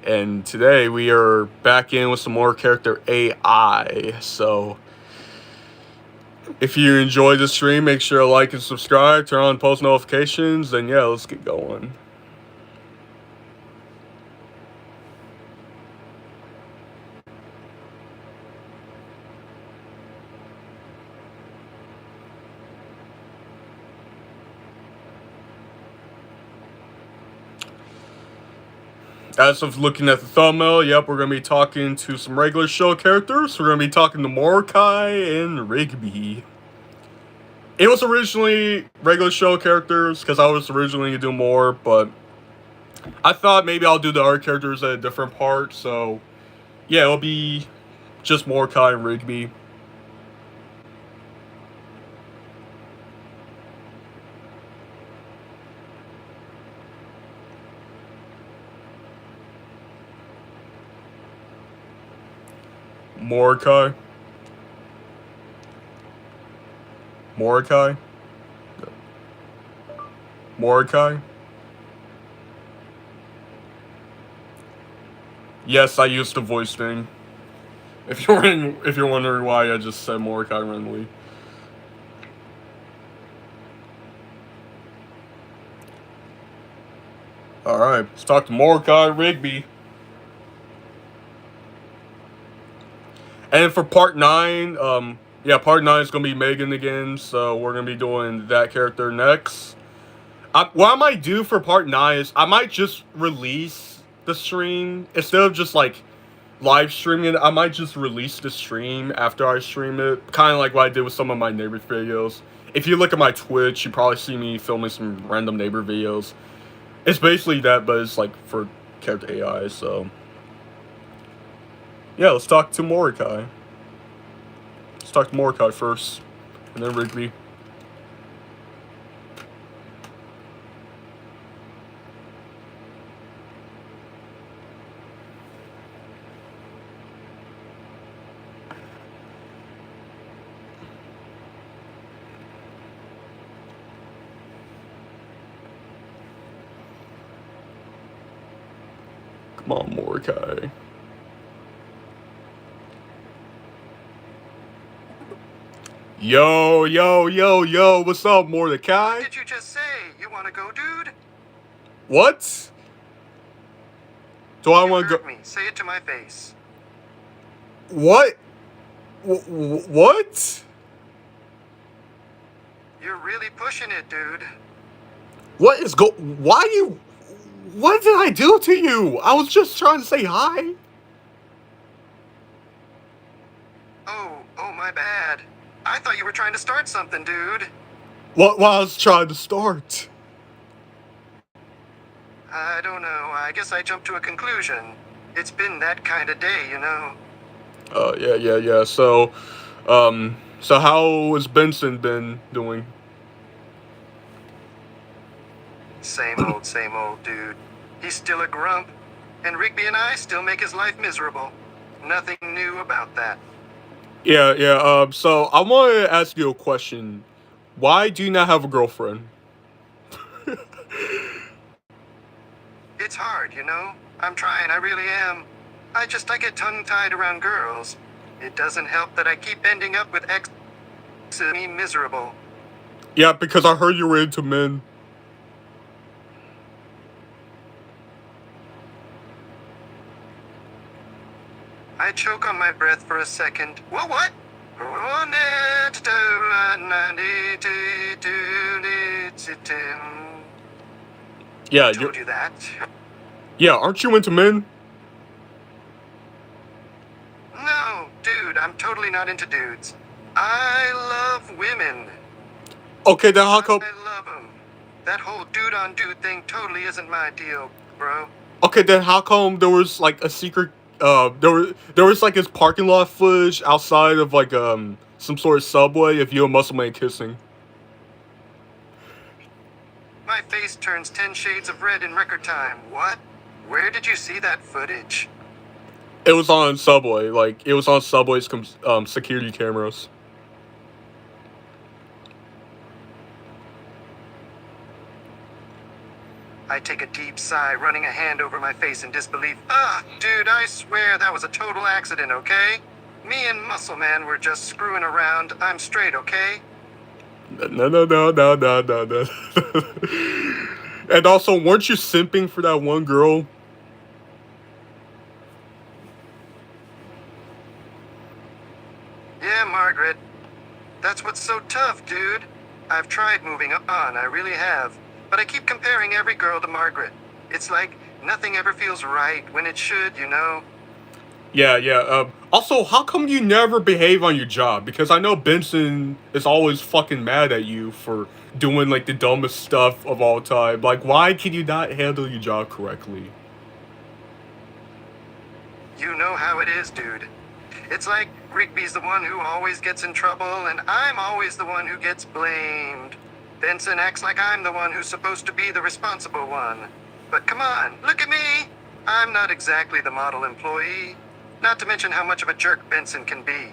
And today we are back in with some more character AI. So if you enjoy the stream, make sure to like and subscribe, turn on post notifications, and yeah, let's get going. As of looking at the thumbnail, yep, we're going to be talking to some regular show characters. We're going to be talking to Mordecai and Rigby. It was originally regular show characters, because I was originally going to do more, but I thought maybe I'll do the other characters at a different part, so yeah, it'll be just Mordecai and Rigby. Mordecai. Mordecai. Mordecai. Yes, I used the voice thing. If you're wondering why I just said Mordecai randomly. All right, let's talk to Mordecai Rigby. And for part 9, yeah, part 9 is gonna be Megan again, so we're gonna be doing that character next. What I might do for part 9 is I might just release the stream instead of just like live streaming it. I might just release the stream after I stream it, kind of like what I did with some of my neighbor videos. If you look at my Twitch, you probably see me filming some random neighbor videos. It's basically that, but it's like for character AI. So yeah, let's talk to Mordecai. Let's talk to Mordecai first, and then Rigby. Come on, Mordecai. Yo, yo, yo, yo, what's up, Mordecai? What did you just say? You want to go, dude? What? Do I want to go? Me. Say it to my face. What? What? You're really pushing it, dude. What is Why you? What did I do to you? I was just trying to say hi. Oh, my bad. I thought you were trying to start something, dude. What was trying to start? I don't know. I guess I jumped to a conclusion. It's been that kind of day, you know. Yeah. So how has Benson been doing? Same old, dude. He's still a grump, and Rigby and I still make his life miserable. Nothing new about that. Yeah. So I want to ask you a question. Why do you not have a girlfriend? It's hard, you know. I'm trying, I really am. I get tongue-tied around girls. It doesn't help that I keep ending up with me miserable. Yeah, because I heard you were into men. I choke on my breath for a second. What? Yeah, I told you that. Yeah, aren't you into men? No, dude, I'm totally not into dudes. I love women. Okay, then how come? I love them. That whole dude-on-dude thing totally isn't my deal, bro. Okay, then how come there was like a secret? There was like this parking lot footage outside of like some sort of subway of you and Muscle Man kissing. My face turns 10 shades of red in record time. What? Where did you see that footage? It was on Subway. Like, it was on Subway's security cameras. I take a deep sigh, running a hand over my face in disbelief. Dude, I swear that was a total accident, okay? Me and Muscle Man were just screwing around. I'm straight, okay? No. And also, weren't you simping for that one girl? Yeah, Margaret. That's what's so tough, dude. I've tried moving on, I really have. But I keep comparing every girl to Margaret. It's like nothing ever feels right when it should, you know? Yeah. Also, how come you never behave on your job? Because I know Benson is always fucking mad at you for doing like the dumbest stuff of all time. Like, why can you not handle your job correctly? You know how it is, dude. It's like Rigby's the one who always gets in trouble, and I'm always the one who gets blamed. Benson acts like I'm the one who's supposed to be the responsible one. But come on, look at me! I'm not exactly the model employee. Not to mention how much of a jerk Benson can be.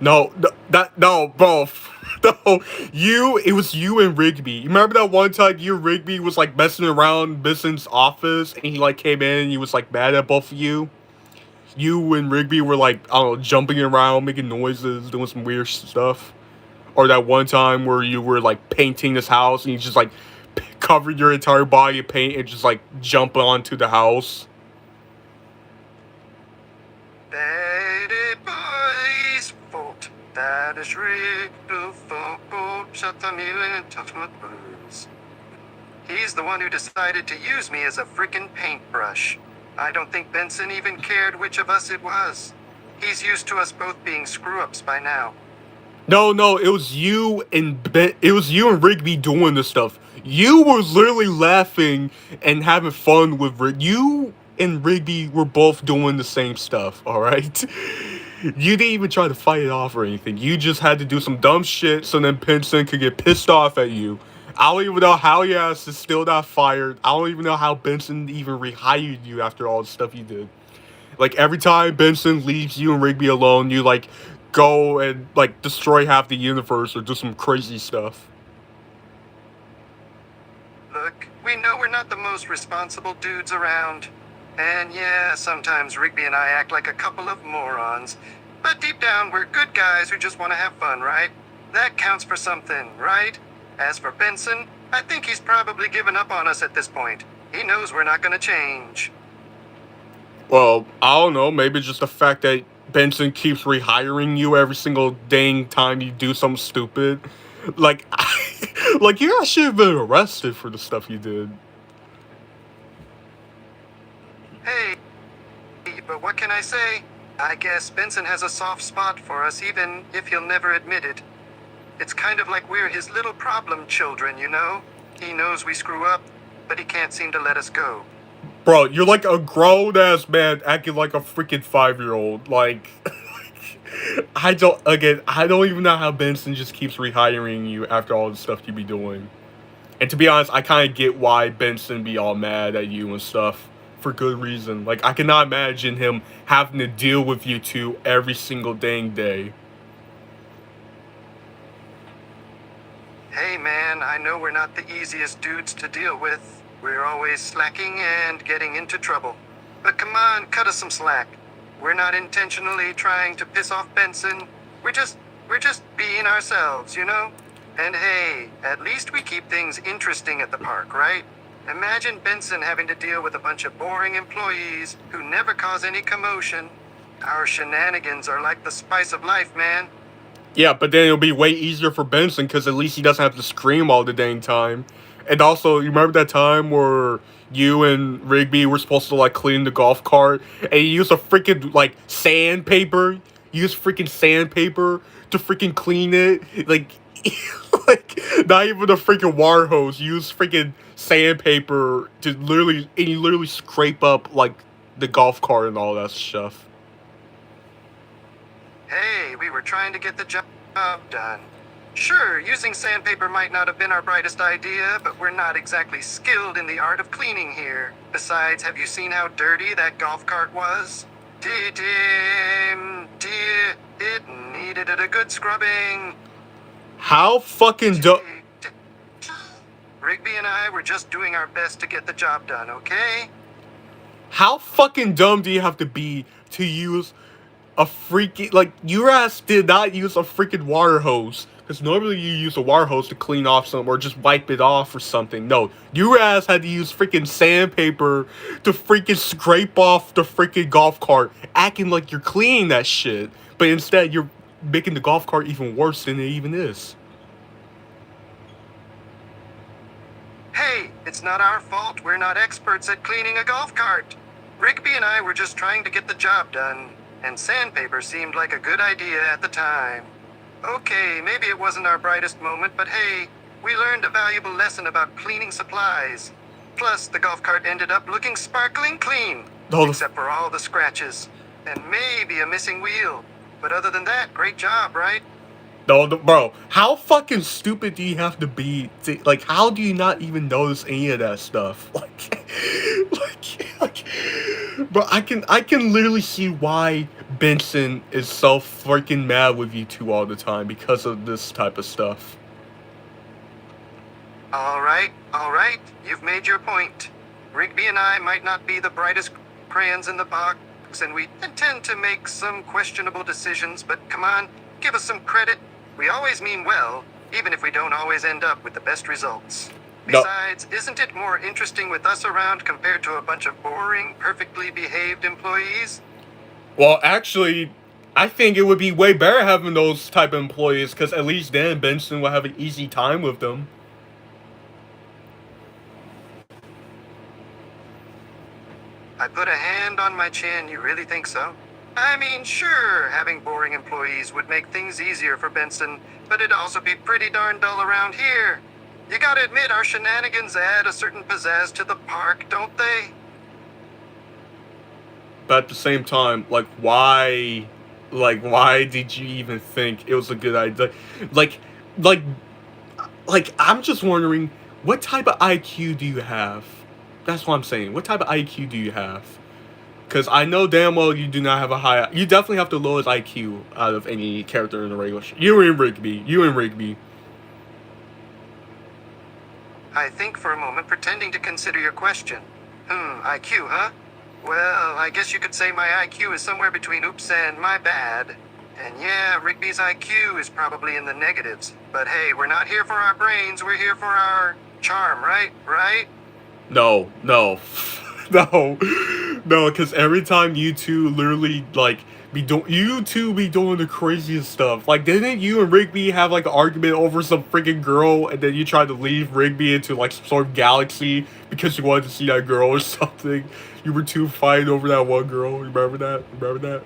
No, both. No, it was you and Rigby. You remember that one time you and Rigby was like messing around Benson's office and he like came in and he was like mad at both of you? You and Rigby were like, I don't know, jumping around, making noises, doing some weird stuff. Or that one time where you were like painting this house and you just like covered your entire body in paint and just like jump onto the house. Lady boy's fault. That is He's the one who decided to use me as a frickin' paintbrush. I don't think Benson even cared which of us it was. He's used to us both being screw-ups by now. No, it was you and Rigby doing this stuff. You were literally laughing and having fun with you and Rigby were both doing the same stuff, alright? You didn't even try to fight it off or anything. You just had to do some dumb shit so then Benson could get pissed off at you. I don't even know how your ass is still not fired. I don't even know how Benson even rehired you after all the stuff you did. Like, every time Benson leaves you and Rigby alone, you, like, go and, like, destroy half the universe or do some crazy stuff. Look, we know we're not the most responsible dudes around. And yeah, sometimes Rigby and I act like a couple of morons. But deep down, we're good guys who just want to have fun, right? That counts for something, right? As for Benson, I think he's probably given up on us at this point. He knows we're not gonna change. Well, I don't know, maybe just the fact that Benson keeps rehiring you every single dang time you do something stupid. Like, like you guys should have been arrested for the stuff you did. Hey, but what can I say? I guess Benson has a soft spot for us, even if he'll never admit it. It's kind of like we're his little problem children, you know? He knows we screw up, but he can't seem to let us go. Bro, you're like a grown-ass man acting like a freaking 5-year-old. Like, I don't even know how Benson just keeps rehiring you after all the stuff you be doing. And to be honest, I kind of get why Benson be all mad at you and stuff. For good reason. Like, I cannot imagine him having to deal with you two every single dang day. Hey man, I know we're not the easiest dudes to deal with. We're always slacking and getting into trouble. But come on, cut us some slack. We're not intentionally trying to piss off Benson. We're just being ourselves, you know? And hey, at least we keep things interesting at the park, right? Imagine Benson having to deal with a bunch of boring employees who never cause any commotion. Our shenanigans are like the spice of life, man. Yeah, but then it'll be way easier for Benson because at least he doesn't have to scream all the dang time. And also, you remember that time where you and Rigby were supposed to like clean the golf cart and you used a freaking like sandpaper? You used freaking sandpaper to freaking clean it? Like, like not even a freaking water hose. You used freaking sandpaper to literally scrape up like the golf cart and all that stuff. Hey, we were trying to get the job done. Sure, using sandpaper might not have been our brightest idea, but we're not exactly skilled in the art of cleaning here. Besides, have you seen how dirty that golf cart was? Dear, it needed a good scrubbing. How fucking Rigby and I were just doing our best to get the job done, okay? How fucking dumb do you have to be to use a freaking, like, your ass did not use a freaking water hose. Because normally you use a water hose to clean off something or just wipe it off or something. No, your ass had to use freaking sandpaper to freaking scrape off the freaking golf cart, acting like you're cleaning that shit. But instead, you're making the golf cart even worse than it even is. Hey, it's not our fault we're not experts at cleaning a golf cart. Rigby and I were just trying to get the job done, and sandpaper seemed like a good idea at the time. Okay, maybe it wasn't our brightest moment, but hey, we learned a valuable lesson about cleaning supplies. Plus, the golf cart ended up looking sparkling clean, except for all the scratches, and maybe a missing wheel. But other than that, great job, right? No, bro, how fucking stupid do you have to be? Like, how do you not even notice any of that stuff? Bro, I can literally see why Benson is so freaking mad with you two all the time because of this type of stuff. All right, you've made your point. Rigby and I might not be the brightest crayons in the box, and we tend to make some questionable decisions, but come on, give us some credit. We always mean well, even if we don't always end up with the best results. Besides, isn't it more interesting with us around compared to a bunch of boring, perfectly behaved employees? Well, actually, I think it would be way better having those type of employees, because at least then Benson will have an easy time with them. I put a hand on my chin, you really think so? I mean, sure, having boring employees would make things easier for Benson, but it'd also be pretty darn dull around here. You gotta admit, our shenanigans add a certain pizzazz to the park, don't they? But at the same time, why did you even think it was a good idea? Like, I'm just wondering, what type of IQ do you have? That's what I'm saying. What type of IQ do you have? Because I know damn well you do not have a high. You definitely have the lowest IQ out of any character in the regular show. You and Rigby. I think for a moment, pretending to consider your question. IQ, huh? Well, I guess you could say my IQ is somewhere between oops and my bad. And yeah, Rigby's IQ is probably in the negatives. But hey, we're not here for our brains, we're here for our charm, right? No, because every time you two literally, be doing the craziest stuff. Like, didn't you and Rigby have, an argument over some freaking girl, and then you tried to leave Rigby into, some sort of galaxy because you wanted to see that girl or something? You were two fighting over that one girl. Remember that?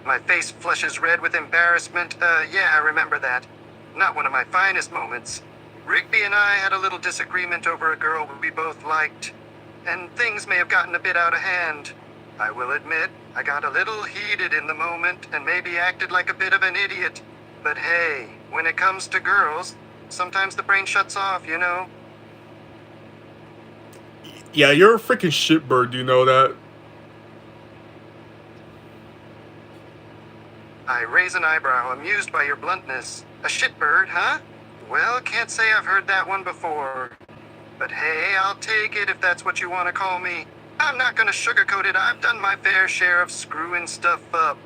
My face flushes red with embarrassment. Yeah, I remember that. Not one of my finest moments. Rigby and I had a little disagreement over a girl we both liked, and things may have gotten a bit out of hand. I will admit, I got a little heated in the moment and maybe acted like a bit of an idiot. But hey, when it comes to girls, sometimes the brain shuts off, you know? Yeah, you're a freaking shitbird, do you know that? I raise an eyebrow, amused by your bluntness. A shitbird, huh? Well, can't say I've heard that one before. But hey, I'll take it if that's what you want to call me. I'm not gonna sugarcoat it, I've done my fair share of screwing stuff up.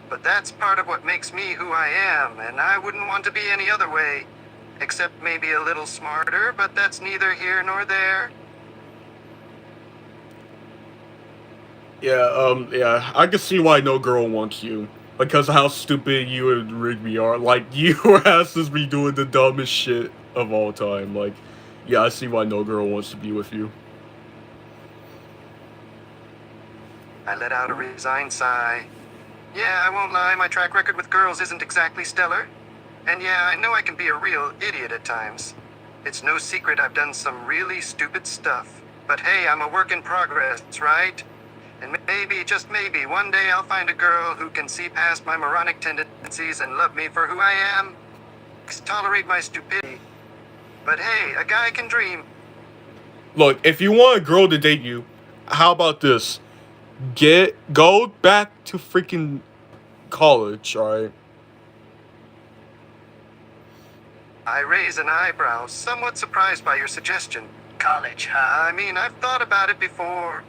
But that's part of what makes me who I am, and I wouldn't want to be any other way. Except maybe a little smarter, but that's neither here nor there. Yeah, I can see why no girl wants you. Because of how stupid you and Rigby are. Your asses be doing the dumbest shit of all time. Yeah, I see why no girl wants to be with you. I let out a resigned sigh. Yeah, I won't lie, my track record with girls isn't exactly stellar. And yeah, I know I can be a real idiot at times. It's no secret I've done some really stupid stuff. But hey, I'm a work in progress, right? And maybe, just maybe, one day I'll find a girl who can see past my moronic tendencies and love me for who I am. Tolerate my stupidity. But hey, a guy can dream. Look, if you want a girl to date you, how about this? Go back to freaking college, alright? I raise an eyebrow, somewhat surprised by your suggestion. College, huh? I mean, I've thought about it before.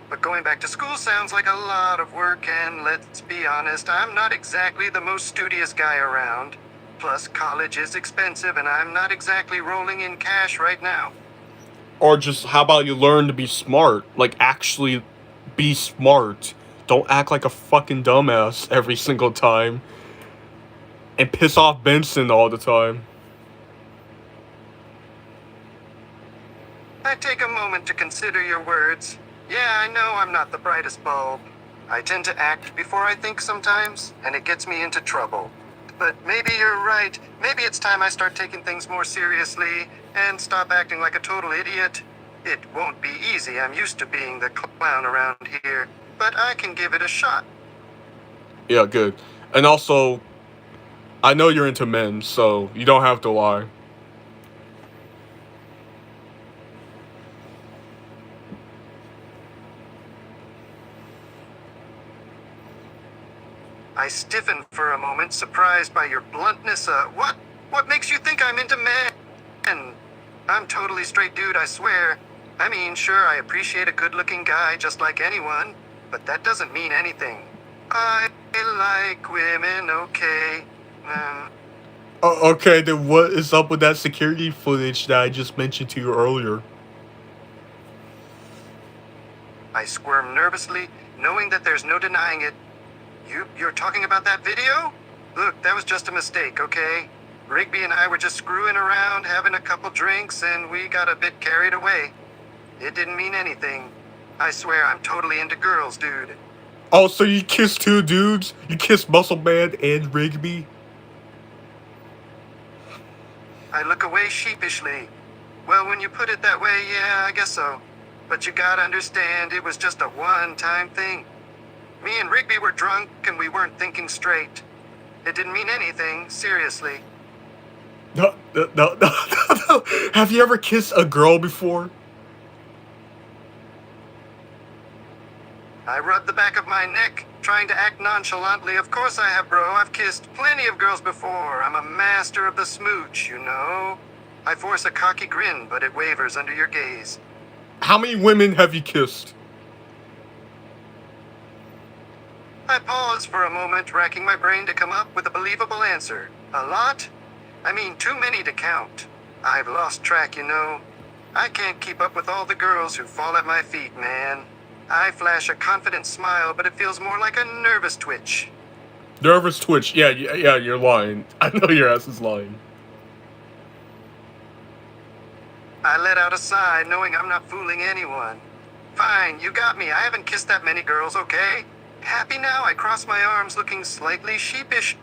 But going back to school sounds like a lot of work, and let's be honest, I'm not exactly the most studious guy around. Plus, college is expensive, and I'm not exactly rolling in cash right now. Or just how about you learn to be smart? Like, actually be smart. Don't act like a fucking dumbass every single time. And piss off Benson all the time. I take a moment to consider your words. Yeah, I know I'm not the brightest bulb. I tend to act before I think sometimes, and it gets me into trouble. But maybe you're right. Maybe it's time I start taking things more seriously and stop acting like a total idiot. It won't be easy. I'm used to being the clown around here, but I can give it a shot. Yeah, good. And also, I know you're into men, so you don't have to lie. I stiffen for a moment, surprised by your bluntness. What? What makes you think I'm into men? I'm totally straight dude, I swear. I mean, sure, I appreciate a good-looking guy just like anyone, but that doesn't mean anything. I like women, okay. Okay, then what is up with that security footage that I just mentioned to you earlier? I squirm nervously, knowing that there's no denying it. You're talking about that video? Look, that was just a mistake, okay? Rigby and I were just screwing around, having a couple drinks, and we got a bit carried away. It didn't mean anything. I swear I'm totally into girls, dude. Oh, so you kissed two dudes? You kissed Muscle Man and Rigby? I look away sheepishly. Well, when you put it that way, yeah, I guess so. But you gotta understand, it was just a one-time thing. Me and Rigby were drunk, and we weren't thinking straight. It didn't mean anything, seriously. No. Have you ever kissed a girl before? I rubbed the back of my neck, trying to act nonchalantly. Of course I have, bro. I've kissed plenty of girls before. I'm a master of the smooch, you know? I force a cocky grin, but it wavers under your gaze. How many women have you kissed? I pause for a moment, racking my brain to come up with a believable answer. A lot? I mean, too many to count. I've lost track, you know. I can't keep up with all the girls who fall at my feet, man. I flash a confident smile, but it feels more like a nervous twitch. Nervous twitch. Yeah, you're lying. I know your ass is lying. I let out a sigh, knowing I'm not fooling anyone. Fine, you got me. I haven't kissed that many girls, okay? Happy now, I cross my arms, looking slightly sheepish.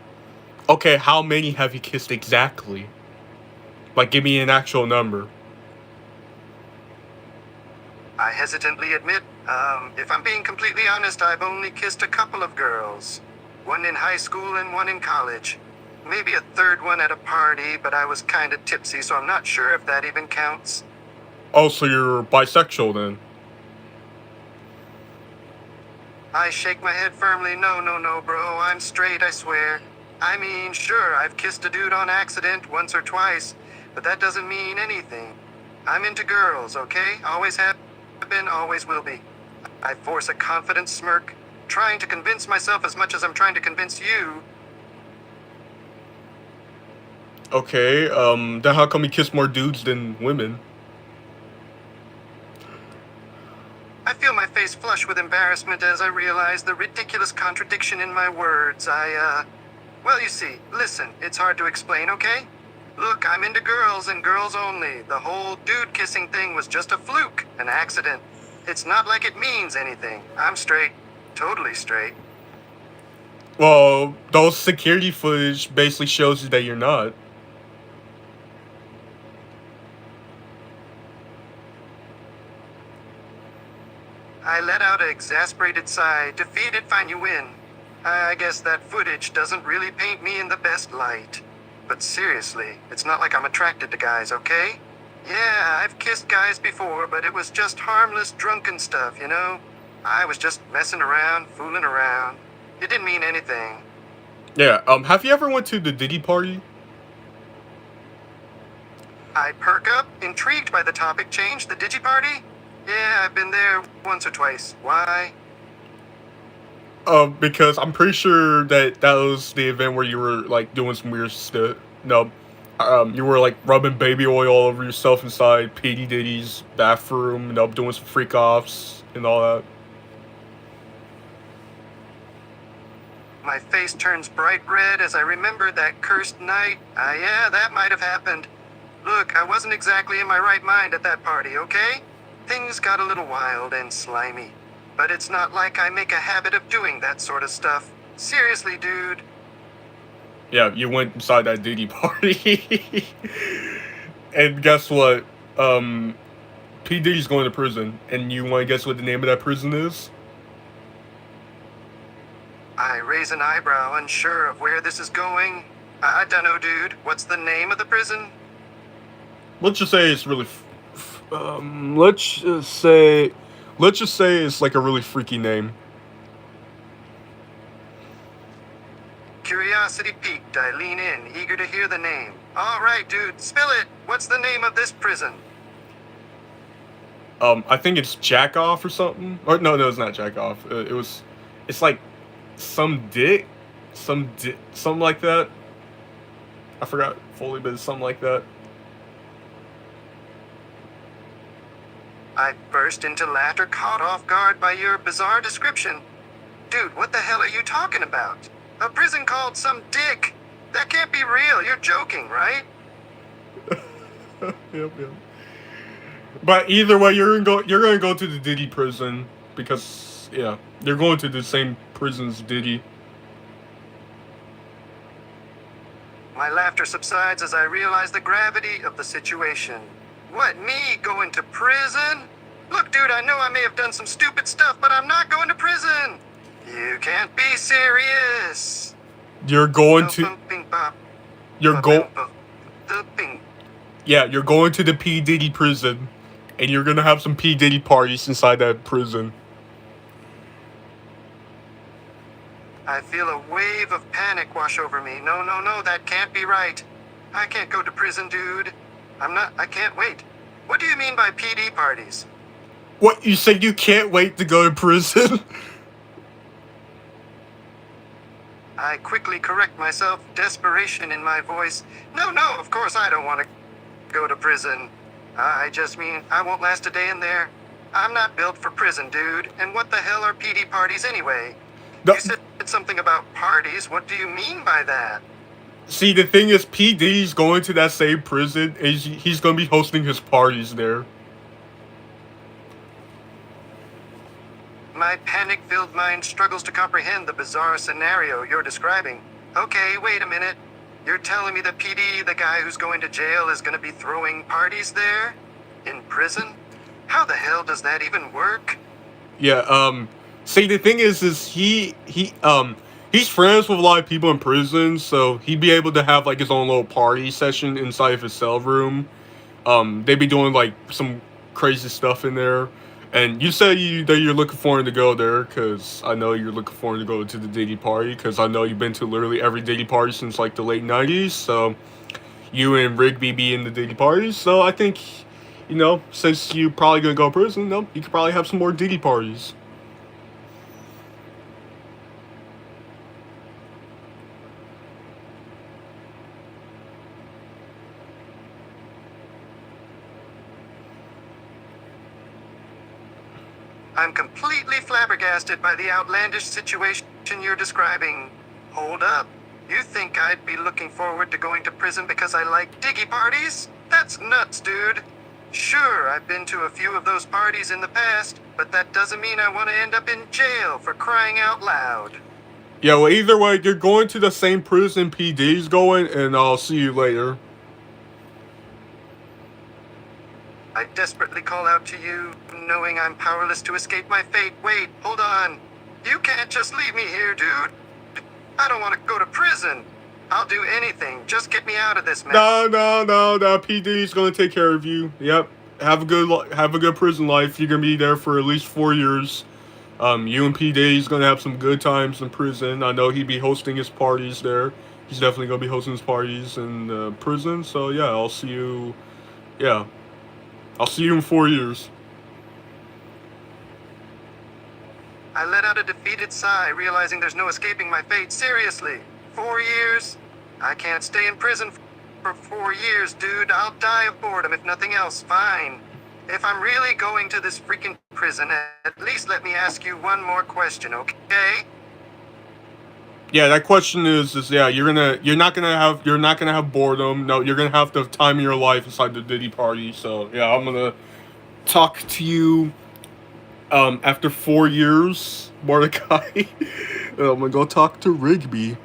Okay, how many have you kissed exactly? Like, give me an actual number. I hesitantly admit, if I'm being completely honest, I've only kissed a couple of girls. One in high school and one in college. Maybe a third one at a party, but I was kinda tipsy, so I'm not sure if that even counts. Oh, so you're bisexual then? I shake my head firmly. No, bro. I'm straight, I swear. I mean, sure, I've kissed a dude on accident once or twice, but that doesn't mean anything. I'm into girls, okay? Always have been, always will be. I force a confident smirk, trying to convince myself as much as I'm trying to convince you. Okay, then how come you kiss more dudes than women? I feel my face flush with embarrassment as I realize the ridiculous contradiction in my words. Well, you see, listen, it's hard to explain, okay? Look, I'm into girls and girls only. The whole dude kissing thing was just a fluke, an accident. It's not like it means anything. I'm straight. Totally straight. Well, those security footage basically shows you that you're not. I let out an exasperated sigh. Defeated, fine, you win. I guess that footage doesn't really paint me in the best light. But seriously, it's not like I'm attracted to guys, okay? Yeah, I've kissed guys before, but it was just harmless, drunken stuff, you know? I was just messing around, fooling around. It didn't mean anything. Yeah, have you ever went to the Diddy party? I perk up, intrigued by the topic change, the Digiparty? Yeah, I've been there once or twice. Why? Because I'm pretty sure that was the event where you were like doing some weird stuff. No, you were like rubbing baby oil all over yourself inside P Diddy's bathroom, doing some freak offs and all that. My face turns bright red as I remember that cursed night. Yeah, that might have happened. Look, I wasn't exactly in my right mind at that party, okay? Things got a little wild and slimy. But it's not like I make a habit of doing that sort of stuff. Seriously, dude. Yeah, you went inside that Diddy party. And guess what? P. Diddy's going to prison. And you want to guess what the name of that prison is? I raise an eyebrow, unsure of where this is going. I dunno, dude. What's the name of the prison? Let's just say it's really... Let's just say it's like a really freaky name. Curiosity piqued, I lean in, eager to hear the name. All right, dude, spill it. What's the name of this prison? I think it's Jack Off or something. Or no, it's not Jack Off. It's like some dick, something like that. I forgot fully, but it's something like that. I burst into laughter, caught off guard by your bizarre description. Dude, what the hell are you talking about? A prison called some dick? That can't be real. You're joking, right? Yep. But either way, you're gonna go to the Diddy prison because yeah, you're going to the same prison as Diddy. My laughter subsides as I realize the gravity of the situation. What, me going to prison? Look, dude, I know I may have done some stupid stuff, but I'm not going to prison. You can't be serious. You're going to... You're going to the P. Diddy prison. And you're going to have some P. Diddy parties inside that prison. I feel a wave of panic wash over me. No, that can't be right. I can't go to prison, dude. I can't wait. What do you mean by PD parties? What, you said you can't wait to go to prison? I quickly correct myself, desperation in my voice. No, of course I don't want to go to prison. I just mean I won't last a day in there. I'm not built for prison, dude. And what the hell are PD parties anyway? You said something about parties. What do you mean by that? See, the thing is, P. Diddy's going to that same prison, and he's going to be hosting his parties there. My panic-filled mind struggles to comprehend the bizarre scenario you're describing. Okay, wait a minute. You're telling me that PD, the guy who's going to jail, is going to be throwing parties there? In prison? How the hell does that even work? Yeah, see, the thing is he's friends with a lot of people in prison, so he'd be able to have, like, his own little party session inside of his cell room. They'd be doing, like, some crazy stuff in there. And you said that you're looking for him to go there, because I know you're looking for him to go to the Diddy party, because I know you've been to literally every Diddy party since, like, the late 90s, so you and Rigby be in the Diddy parties, so I think, since you're probably going to go to prison, you could probably have some more Diddy parties. I'm completely flabbergasted by the outlandish situation you're describing. Hold up. You think I'd be looking forward to going to prison because I like diggy parties? That's nuts, dude. Sure, I've been to a few of those parties in the past, but that doesn't mean I want to end up in jail for crying out loud. Yeah, well, either way, you're going to the same prison PD's going, and I'll see you later. I desperately call out to you, knowing I'm powerless to escape my fate. Wait, hold on. You can't just leave me here, dude. I don't want to go to prison. I'll do anything. Just get me out of this mess. No. PD's gonna take care of you. Yep. Have a good prison life. You're gonna be there for at least 4 years. You and PD's gonna have some good times in prison. I know he'd be hosting his parties there. He's definitely gonna be hosting his parties in prison. So yeah, I'll see you Yeah. I'll see you in 4 years. I let out a defeated sigh, realizing there's no escaping my fate. Seriously, 4 years? I can't stay in prison for 4 years, dude. I'll die of boredom if nothing else. Fine. If I'm really going to this freaking prison, at least let me ask you one more question, okay? Yeah, that question is yeah, you're not gonna have boredom. No, you're gonna have the time of your life inside the Diddy party. So yeah, I'm gonna talk to you after 4 years, Mordecai. I'm gonna go talk to Rigby.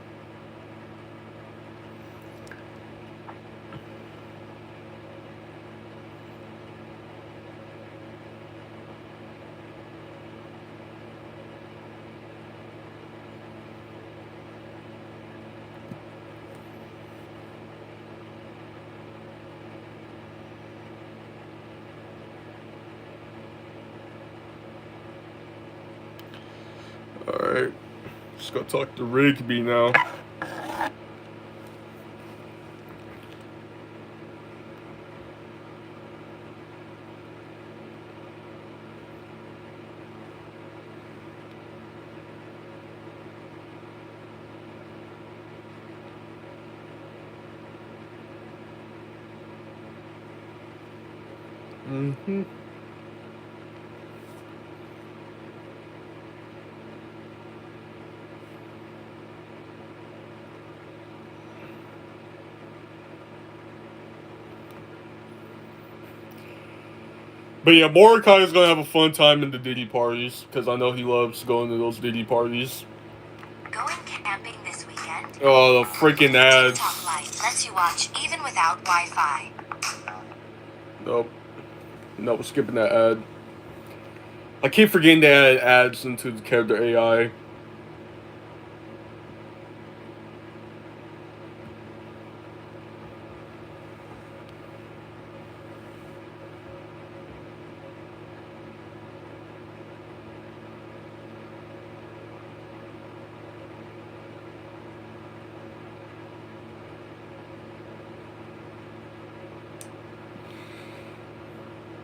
Alright. Just go talk to Rigby now. Mm-hmm. But yeah, Mordecai is gonna have a fun time in the Diddy parties because I know he loves going to those Diddy parties. Going camping this weekend? Oh, the freaking ads. TikTok Live lets you watch even without Wi-Fi. Nope. Nope, skipping that ad. I keep forgetting to add ads into the character AI.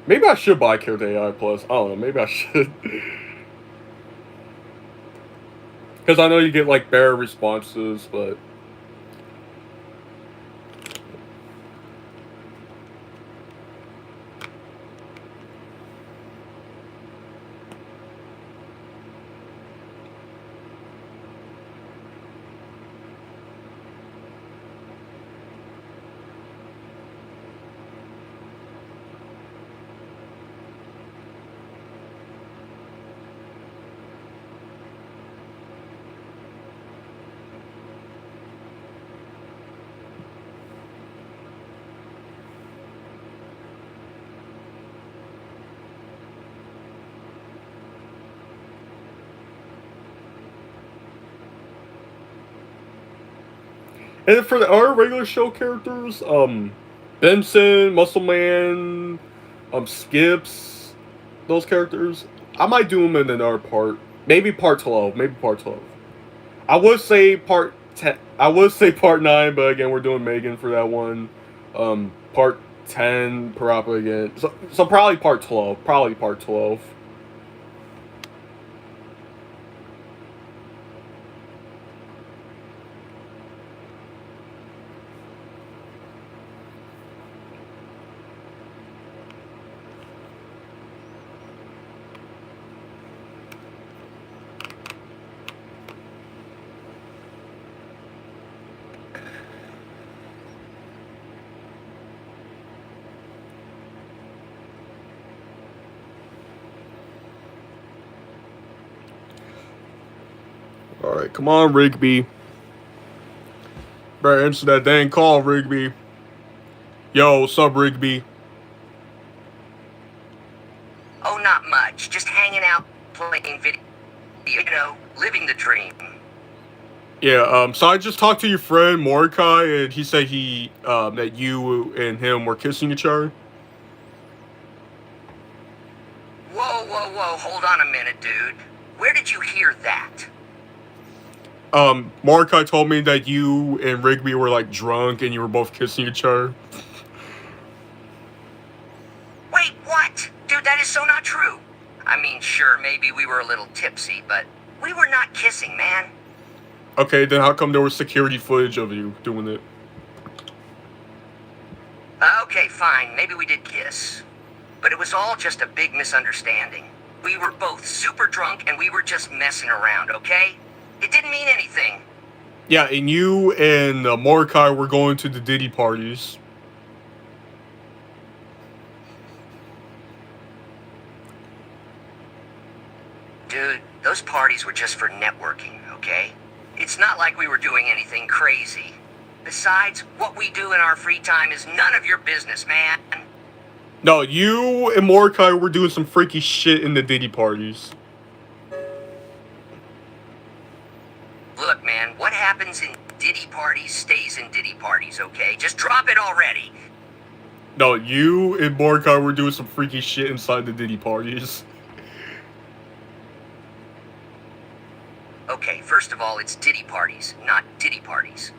Maybe I should buy Character AI Plus. I don't know. Maybe I should. Because I know you get like better responses, but. And for our regular show characters, Benson, Muscle Man, Skips, those characters, I might do them in another part. Maybe part 12. Maybe part 12. I would say part 10. I would say part 9, but again, we're doing Megan for that one. Part 10, Parappa again. So probably part 12. Probably part 12. Alright, come on, Rigby. Better answer that dang call, Rigby. Yo, what's up, Rigby? Oh, not much. Just hanging out, playing video. You know, living the dream. Yeah, so I just talked to your friend Mordecai, and he said that you and him were kissing each other. Whoa, hold on a minute, dude. Where did you hear that? Mordecai told me that you and Rigby were like drunk and you were both kissing each other. I mean, sure, maybe we were a little tipsy, but we were not kissing, man. Okay, then how come there was security footage of you doing it? Okay, fine, maybe we did kiss. But it was all just a big misunderstanding. We were both super drunk and we were just messing around, okay? It didn't mean anything. Yeah, and you and Mordecai were going to the Diddy parties. Dude, those parties were just for networking, okay? It's not like we were doing anything crazy. Besides, what we do in our free time is none of your business, man. No, you and Mordecai were doing some freaky shit in the Diddy parties. Look, man, what happens in Diddy parties stays in Diddy parties, okay? Just drop it already. No, you and Mordecai were doing some freaky shit inside the Diddy parties. Okay, first of all, it's Diddy parties, not Diddy parties.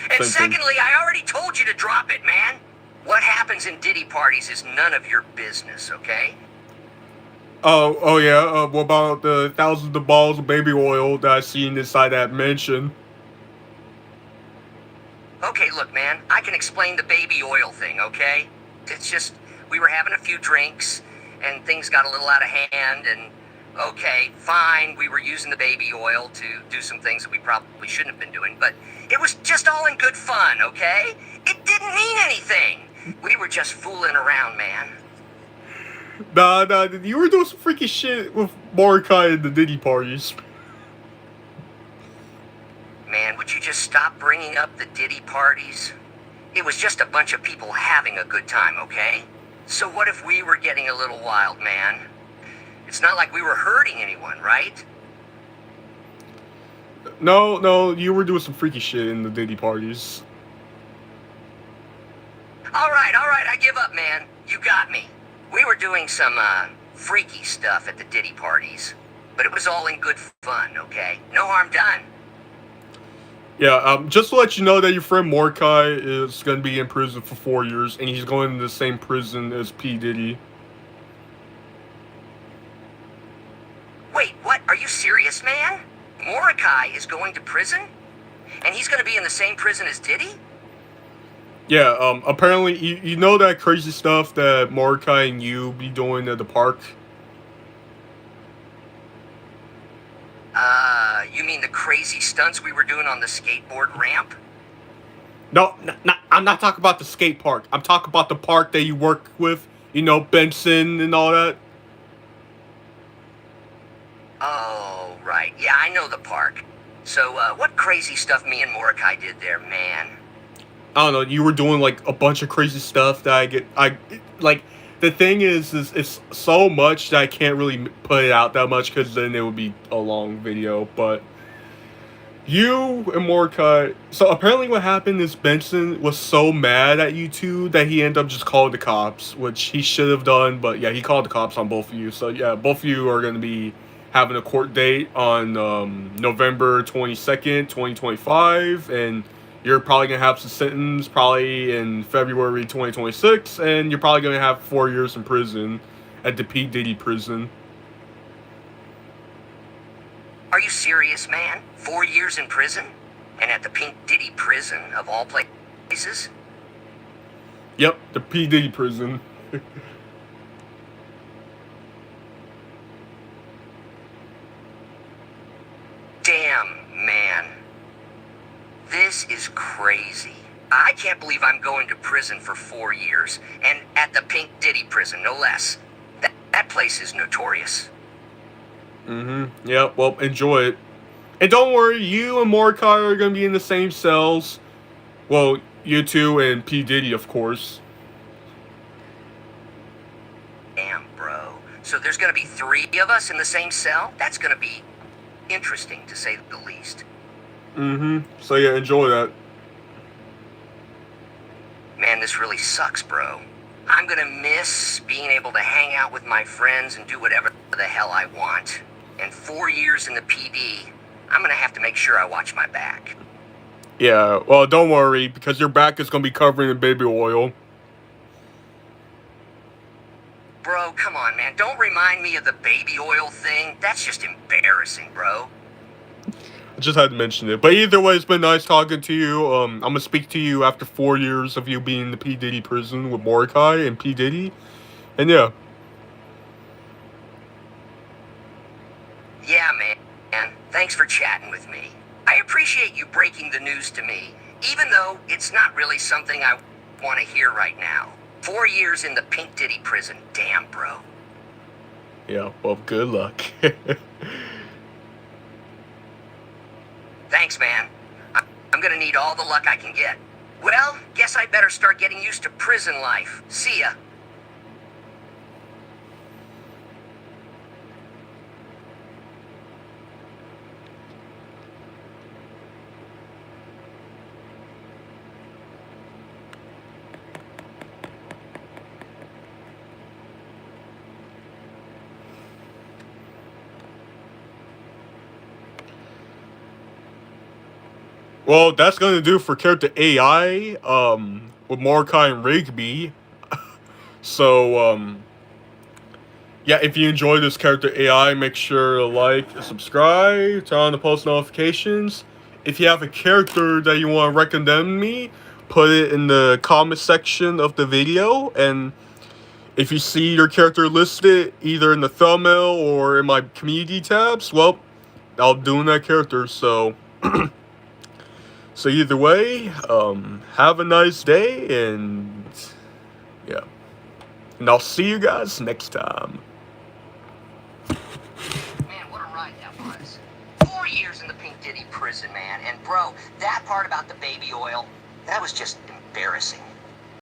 And Same thing. secondly, I already told you to drop it, man. What happens in Diddy parties is none of your business, okay? Oh yeah, what about the thousands of balls of baby oil that I seen inside that mansion? Okay, look, man, I can explain the baby oil thing, okay? It's just, we were having a few drinks, and things got a little out of hand, and okay, fine, we were using the baby oil to do some things that we probably shouldn't have been doing, but it was just all in good fun, okay? It didn't mean anything. We were just fooling around, man. Nah, you were doing some freaky shit with Mordecai and the Diddy parties. Man, would you just stop bringing up the Diddy parties? It was just a bunch of people having a good time, okay? So what if we were getting a little wild, man? It's not like we were hurting anyone, right? No, you were doing some freaky shit in the Diddy parties. All right, I give up, man. You got me. We were doing some, freaky stuff at the Diddy parties. But it was all in good fun, okay? No harm done. Yeah, just to let you know that your friend Mordecai is going to be in prison for 4 years, and he's going to the same prison as P. Diddy. Wait, what? Are you serious, man? Mordecai is going to prison? And he's gonna be in the same prison as Diddy? Yeah, apparently, you know that crazy stuff that Mordecai and you be doing at the park? You mean the crazy stunts we were doing on the skateboard ramp? No, I'm not talking about the skate park. I'm talking about the park that you work with, you know, Benson and all that. Oh, right. Yeah, I know the park. So, what crazy stuff me and Mordecai did there, man? I don't know, you were doing like a bunch of crazy stuff that like, the thing is it's so much that I can't really put it out that much because then it would be a long video, but you and Mordecai, so apparently what happened is Benson was so mad at you two that he ended up just calling the cops, which he should have done, but yeah, he called the cops on both of you, so yeah, both of you are going to be having a court date on November 22nd, 2025, and you're probably going to have some sentence probably in February 2026, and you're probably going to have 4 years in prison at the P. Diddy prison. Are you serious, man? 4 years in prison? And at the Pink Diddy prison, of all places? Yep, the P. Diddy prison. Damn, man. This is crazy. I can't believe I'm going to prison for 4 years, and at the Pink Diddy prison, no less. That place is notorious. Yeah, well, enjoy it. And don't worry, you and Mordecai are going to be in the same cells. Well, you two and P. Diddy, of course. Damn, bro. So there's gonna be 3 of us in the same cell? That's gonna be interesting, to say the least. So yeah, enjoy that. Man, this really sucks, bro. I'm gonna miss being able to hang out with my friends and do whatever the hell I want. And 4 years in the PD, I'm gonna have to make sure I watch my back. Yeah, well, don't worry, because your back is going to be covered in baby oil. Bro, come on, man. Don't remind me of the baby oil thing. That's just embarrassing, bro. I just had to mention it. But either way, it's been nice talking to you. I'm gonna speak to you after 4 years of you being in the P. Diddy prison with Mordecai and P. Diddy. And yeah. Yeah, man. Thanks for chatting with me. I appreciate you breaking the news to me, even though it's not really something I want to hear right now. 4 years in the Pink Diddy prison. Damn, bro. Yeah, well, good luck. Thanks, man. I'm gonna need all the luck I can get. Well, guess I better start getting used to prison life. See ya. Well, that's gonna do for character AI, with Mordecai and Rigby. So, yeah, if you enjoyed this character AI, make sure to like, subscribe, turn on the post notifications. If you have a character that you want to recommend me, put it in the comment section of the video. And if you see your character listed either in the thumbnail or in my community tabs, well, I'll do that character. So, so either way, have a nice day, and yeah. And I'll see you guys next time. Man, what a ride that was. 4 years in the Pink Diddy prison, man. And bro, that part about the baby oil, that was just embarrassing.